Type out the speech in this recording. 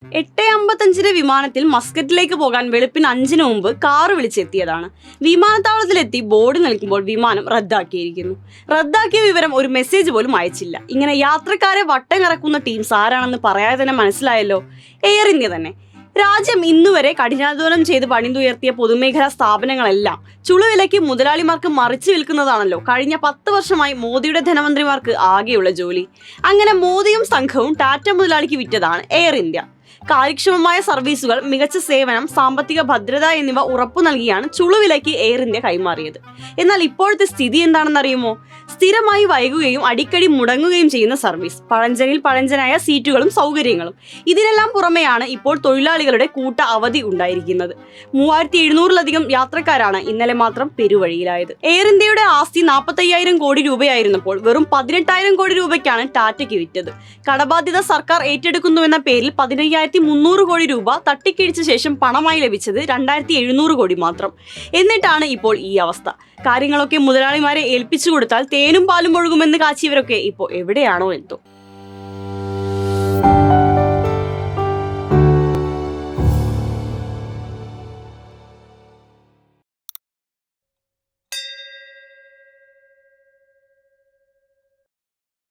8:55 വിമാനത്തിൽ മസ്കറ്റിലേക്ക് പോകാൻ വെളുപ്പിന് 5 മുമ്പ് കാറ് വിളിച്ചെത്തിയതാണ്. വിമാനത്താവളത്തിലെത്തി ബോർഡ് നിൽക്കുമ്പോൾ വിമാനം റദ്ദാക്കിയിരിക്കുന്നു. റദ്ദാക്കിയ വിവരം ഒരു മെസ്സേജ് പോലും അയച്ചില്ല. ഇങ്ങനെ യാത്രക്കാരെ വട്ടം കറക്കുന്ന ടീംസ് ആരാണെന്ന് പറയാതെ തന്നെ മനസ്സിലായല്ലോ, എയർ ഇന്ത്യ തന്നെ. രാജ്യം ഇന്നുവരെ കഠിനാധ്വാനം ചെയ്ത് പണിതുയർത്തിയ പൊതുമേഖലാ സ്ഥാപനങ്ങളെല്ലാം ചുളുവിലയ്ക്ക് മുതലാളിമാർക്ക് മറിച്ചു വിൽക്കുന്നതാണല്ലോ കഴിഞ്ഞ 10 വർഷമായി മോദിയുടെ ധനമന്ത്രിമാർക്ക് ആകെയുള്ള ജോലി. അങ്ങനെ മോദിയും സംഘവും ടാറ്റ മുതലാളിക്ക് വിറ്റതാണ് എയർ ഇന്ത്യ. കാര്യക്ഷമമായ സർവീസുകൾ, മികച്ച സേവനം, സാമ്പത്തിക ഭദ്രത എന്നിവ ഉറപ്പു നൽകിയാണ് ചുളുവിലയ്ക്ക് എയർ ഇന്ത്യ കൈമാറിയത്. എന്നാൽ ഇപ്പോഴത്തെ സ്ഥിതി എന്താണെന്നറിയുമോ? സ്ഥിരമായി വൈകുകയും അടിക്കടി മുടങ്ങുകയും ചെയ്യുന്ന സർവീസ്, പഴഞ്ചനിൽ പഴഞ്ചനായ സീറ്റുകളും സൗകര്യങ്ങളും. ഇതിനെല്ലാം പുറമെയാണ് ഇപ്പോൾ തൊഴിലാളികളുടെ കൂട്ട അവധി ഉണ്ടായിരിക്കുന്നത്. 3700-ലധികം യാത്രക്കാരാണ് ഇന്നലെ മാത്രം പെരുവഴിയിലായത്. എയർ ഇന്ത്യയുടെ ആസ്തി 45,000 കോടി രൂപയായിരുന്നപ്പോൾ വെറും 18,000 കോടി രൂപയ്ക്കാണ് ടാറ്റയ്ക്ക് വിറ്റത്. കടബാധ്യത സർക്കാർ ഏറ്റെടുക്കുന്നുവെന്ന പേരിൽ 15,300 കോടി രൂപ തട്ടിക്കിഴിച്ച ശേഷം പണമായി ലഭിച്ചത് 2,700 കോടി മാത്രം. എന്നിട്ടാണ് ഇപ്പോൾ ഈ അവസ്ഥ. കാര്യങ്ങളൊക്കെ മുതലാളിമാരെ ഏൽപ്പിച്ചു കൊടുത്താൽ തേനും പാലും ഒഴുകുമെന്ന് കാച്ചിയവരൊക്കെ ഇപ്പോൾ എവിടെയാണോ എന്തോ.